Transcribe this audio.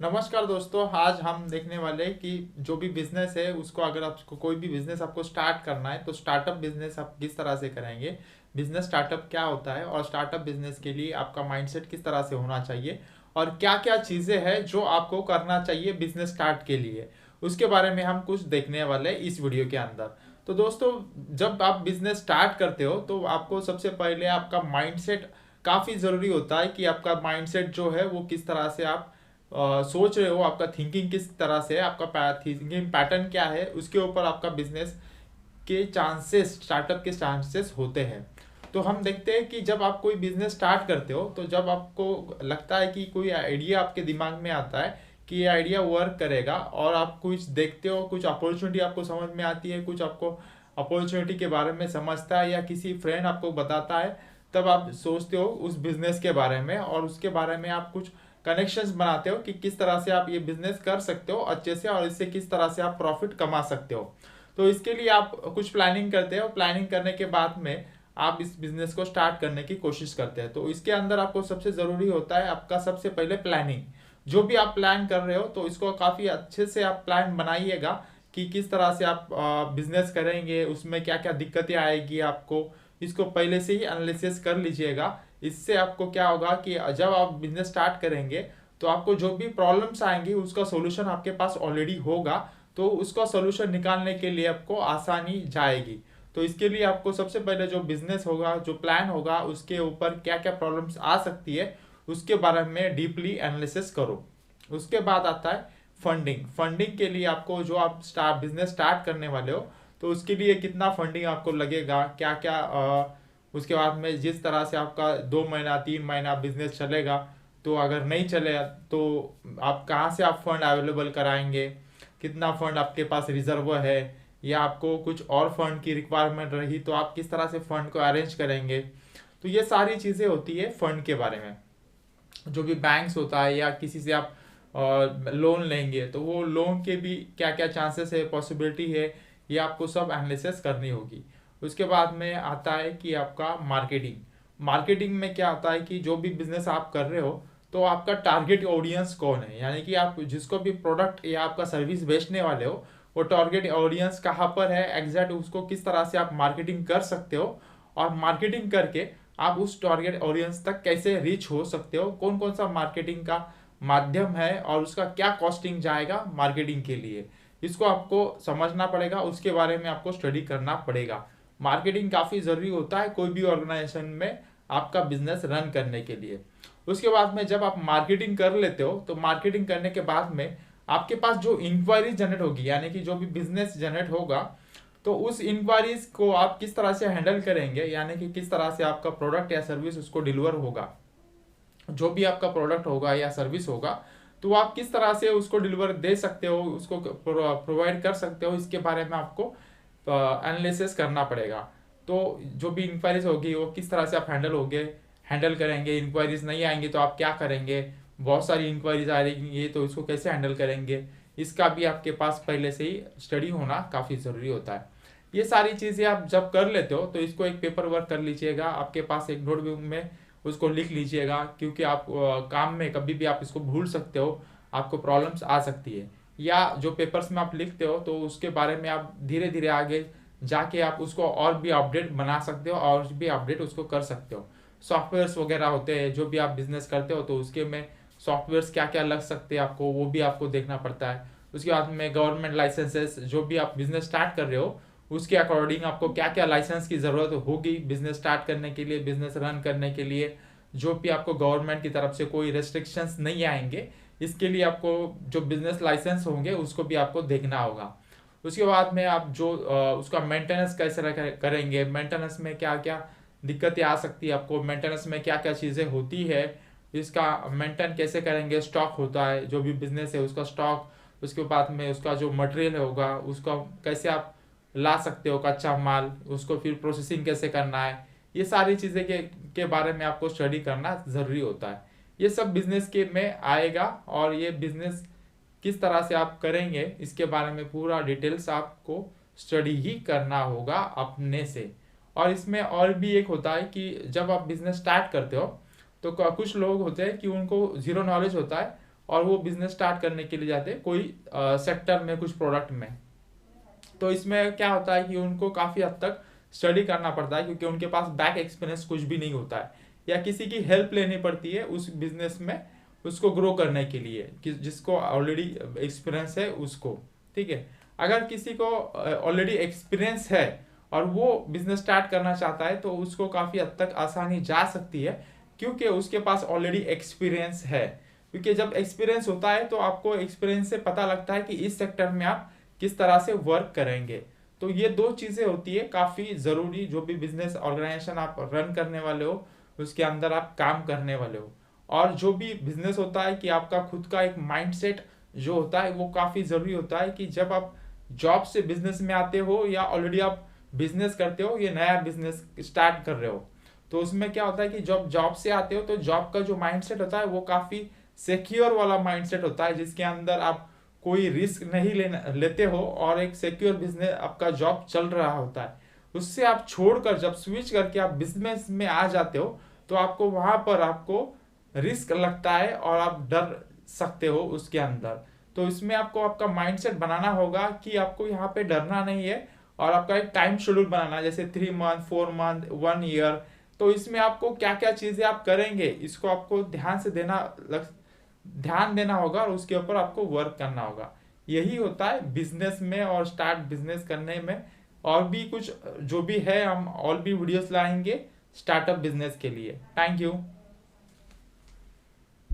नमस्कार दोस्तों। आज हम देखने वाले कि जो भी बिजनेस है उसको, अगर आपको कोई भी बिजनेस आपको स्टार्ट करना है तो स्टार्टअप बिजनेस आप किस तरह से करेंगे, बिजनेस स्टार्टअप क्या होता है और स्टार्टअप बिजनेस के लिए आपका माइंडसेट किस तरह से होना चाहिए और क्या क्या चीज़ें हैं जो आपको करना चाहिए बिजनेस स्टार्ट के लिए, उसके बारे में हम कुछ देखने वाले हैं इस वीडियो के अंदर। तो दोस्तों, जब आप बिजनेस स्टार्ट करते हो तो आपको सबसे पहले आपका माइंडसेट काफ़ी ज़रूरी होता है कि आपका माइंडसेट जो है वो किस तरह से आप सोच रहे हो, आपका थिंकिंग किस तरह से है, आपका थिंकिंग पैटर्न क्या है, उसके ऊपर आपका बिजनेस के चांसेस, स्टार्टअप के चांसेस होते हैं। तो हम देखते हैं कि जब आप कोई बिजनेस स्टार्ट करते हो तो जब आपको लगता है कि कोई आइडिया आपके दिमाग में आता है कि ये आइडिया वर्क करेगा और आप कुछ देखते हो, कुछ अपॉर्चुनिटी आपको समझ में आती है, कुछ आपको अपॉर्चुनिटी के बारे में समझता है या किसी फ्रेंड आपको बताता है, तब आप सोचते हो उस बिजनेस के बारे में और उसके बारे में आप कुछ कनेक्शंस बनाते हो कि किस तरह से आप ये बिजनेस कर सकते हो अच्छे से और इससे किस तरह से आप प्रॉफिट कमा सकते हो। तो इसके लिए आप कुछ प्लानिंग करते हो, प्लानिंग करने के बाद में आप इस बिजनेस को स्टार्ट करने की कोशिश करते हैं। तो इसके अंदर आपको सबसे ज़रूरी होता है आपका सबसे पहले प्लानिंग। जो भी आप प्लान कर रहे हो तो इसको काफ़ी अच्छे से आप प्लान बनाइएगा कि किस तरह से आप बिजनेस करेंगे, उसमें क्या क्या दिक्कतें आएगी आपको, इसको पहले से ही एनालिसिस कर लीजिएगा। इससे आपको क्या होगा कि जब आप बिजनेस स्टार्ट करेंगे तो आपको जो भी प्रॉब्लम्स आएंगी उसका सोल्यूशन आपके पास ऑलरेडी होगा, तो उसका सोल्यूशन निकालने के लिए आपको आसानी जाएगी। तो इसके लिए आपको सबसे पहले जो बिजनेस होगा, जो प्लान होगा, उसके ऊपर क्या क्या प्रॉब्लम्स आ सकती है उसके बारे में डीपली एनालिसिस करो। उसके बाद आता है फंडिंग। फंडिंग के लिए आपको, जो आप बिजनेस स्टार्ट करने वाले हो तो उसके लिए कितना फंडिंग आपको लगेगा, क्या क्या उसके बाद में जिस तरह से आपका 2 महीना 3 महीना बिजनेस चलेगा, तो अगर नहीं चले तो आप कहाँ से आप फंड अवेलेबल कराएंगे, कितना फंड आपके पास रिजर्व है, या आपको कुछ और फंड की रिक्वायरमेंट रही तो आप किस तरह से फंड को अरेंज करेंगे। तो ये सारी चीज़ें होती है फंड के बारे में। जो भी बैंक्स होता है या किसी से आप लोन लेंगे तो वो लोन के भी क्या क्या चांसेस है, पॉसिबिलिटी है, ये आपको सब एनालिसिस करनी होगी। उसके बाद में आता है कि आपका मार्केटिंग। मार्केटिंग में क्या आता है कि जो भी बिजनेस आप कर रहे हो तो आपका टारगेट ऑडियंस कौन है, यानी कि आप जिसको भी प्रोडक्ट या आपका सर्विस बेचने वाले हो वो टारगेट ऑडियंस कहाँ पर है एग्जैक्ट, उसको किस तरह से आप मार्केटिंग कर सकते हो और मार्केटिंग करके आप उस टारगेट ऑडियंस तक कैसे रीच हो सकते हो, कौन कौन सा मार्केटिंग का माध्यम है और उसका क्या कॉस्टिंग जाएगा मार्केटिंग के लिए, इसको आपको समझना पड़ेगा, उसके बारे में आपको स्टडी करना पड़ेगा। मार्केटिंग काफ़ी ज़रूरी होता है कोई भी ऑर्गेनाइजेशन में आपका बिजनेस रन करने के लिए। उसके बाद में जब आप मार्केटिंग कर लेते हो तो मार्केटिंग करने के बाद में आपके पास जो इंक्वायरी जनरेट होगी, यानी कि जो भी बिजनेस जनरेट होगा, तो उस इंक्वायरीज को आप किस तरह से हैंडल करेंगे, यानी कि किस तरह से आपका प्रोडक्ट या सर्विस उसको डिलीवर होगा। जो भी आपका प्रोडक्ट होगा या सर्विस होगा तो आप किस तरह से उसको डिलीवर दे सकते हो, उसको प्रोवाइड कर सकते हो, इसके बारे में आपको एनालिसिस करना पड़ेगा। तो जो भी इंक्वायरीज होगी वो किस तरह से आप हैंडल करेंगे, इंक्वायरीज नहीं आएंगी तो आप क्या करेंगे, बहुत सारी इंक्वायरीज आ रही तो इसको कैसे हैंडल करेंगे, इसका भी आपके पास पहले से ही स्टडी होना काफ़ी ज़रूरी होता है। ये सारी चीज़ें आप जब कर लेते हो तो इसको एक पेपर वर्क कर लीजिएगा, आपके पास एक नोटबुक में उसको लिख लीजिएगा, क्योंकि आप काम में कभी भी आप इसको भूल सकते हो, आपको प्रॉब्लम्स आ सकती है। या जो पेपर्स में आप लिखते हो तो उसके बारे में आप धीरे धीरे आगे जाके आप उसको और भी अपडेट बना सकते हो और भी अपडेट उसको कर सकते हो। सॉफ्टवेयर्स वगैरह होते हैं, जो भी आप बिजनेस करते हो तो उसके में सॉफ्टवेयर्स क्या क्या लग सकते हैं आपको, वो भी आपको देखना पड़ता है। उसके बाद में गवर्नमेंट लाइसेंसेस, जो भी आप बिजनेस स्टार्ट कर रहे हो उसके अकॉर्डिंग आपको क्या क्या लाइसेंस की ज़रूरत होगी बिजनेस स्टार्ट करने के लिए, बिजनेस रन करने के लिए, जो भी आपको गवर्नमेंट की तरफ से कोई रेस्ट्रिक्शंस नहीं आएंगे, इसके लिए आपको जो बिजनेस लाइसेंस होंगे उसको भी आपको देखना होगा। उसके बाद में आप जो उसका मेंटेनेंस कैसे करेंगे, मेंटेनेंस में क्या क्या दिक्कतें आ सकती है आपको, मेंटेनेंस में क्या क्या चीज़ें होती है, इसका मेंटेन कैसे करेंगे, स्टॉक होता है जो भी बिजनेस है उसका स्टॉक, उसके बाद में उसका जो मटेरियल होगा उसका कैसे आप ला सकते हो कच्चा माल, उसको फिर प्रोसेसिंग कैसे करना है, ये सारी चीज़ें के बारे में आपको स्टडी करना ज़रूरी होता है। ये सब बिजनेस के में आएगा और ये बिजनेस किस तरह से आप करेंगे इसके बारे में पूरा डिटेल्स आपको स्टडी ही करना होगा अपने से। और इसमें और भी एक होता है कि जब आप बिजनेस स्टार्ट करते हो तो कुछ लोग होते हैं कि उनको ज़ीरो नॉलेज होता है, और वो बिजनेस स्टार्ट करने के लिए जाते हैं कोई सेक्टर में, कुछ प्रोडक्ट में। तो इसमें क्या होता है कि उनको काफ़ी हद तक स्टडी करना पड़ता है, क्योंकि उनके पास बैक एक्सपीरियंस कुछ भी नहीं होता है, या किसी की हेल्प लेनी पड़ती है उस बिजनेस में उसको ग्रो करने के लिए, कि जिसको ऑलरेडी एक्सपीरियंस है उसको। ठीक है, अगर किसी को ऑलरेडी एक्सपीरियंस है और वो बिजनेस स्टार्ट करना चाहता है, तो उसको काफ़ी हद तक आसानी जा सकती है, क्योंकि उसके पास ऑलरेडी एक्सपीरियंस है। क्योंकि जब एक्सपीरियंस होता है तो आपको एक्सपीरियंस से पता लगता है कि इस सेक्टर में आप किस तरह से वर्क करेंगे। तो ये दो चीज़ें होती है काफ़ी ज़रूरी, जो भी बिजनेस ऑर्गेनाइजेशन आप रन करने वाले हो उसके अंदर आप काम करने वाले हो। और जो भी बिजनेस होता है कि आपका खुद का एक माइंडसेट जो होता है वो काफ़ी ज़रूरी होता है, कि जब आप जॉब से बिजनेस में आते हो या ऑलरेडी आप बिजनेस करते हो, ये नया बिजनेस स्टार्ट कर रहे हो, तो उसमें क्या होता है कि जब जॉब से आते हो तो जॉब का जो माइंडसेट होता है वो काफ़ी सिक्योर वाला माइंडसेट होता है, जिसके अंदर आप कोई रिस्क नहीं लेते हो, और एक सिक्योर बिजनेस आपका जॉब चल रहा होता है। उससे आप छोड़कर जब स्विच करके आप बिजनेस में आ जाते हो, तो आपको वहां पर आपको रिस्क लगता है और आप डर सकते हो उसके अंदर। तो इसमें आपको आपका माइंडसेट बनाना होगा कि आपको यहाँ पे डरना नहीं है, और आपका एक टाइम शेड्यूल बनाना है, जैसे 3 मंथ, 4 मंथ, 1 ईयर। तो इसमें आपको क्या क्या चीज़ें आप करेंगे, इसको आपको ध्यान देना होगा, और उसके ऊपर आपको वर्क करना होगा। यही होता है बिजनेस में और स्टार्ट बिजनेस करने में। और भी कुछ जो भी है हम और भी वीडियोस लाएंगे स्टार्टअप बिजनेस के लिए। Thank you.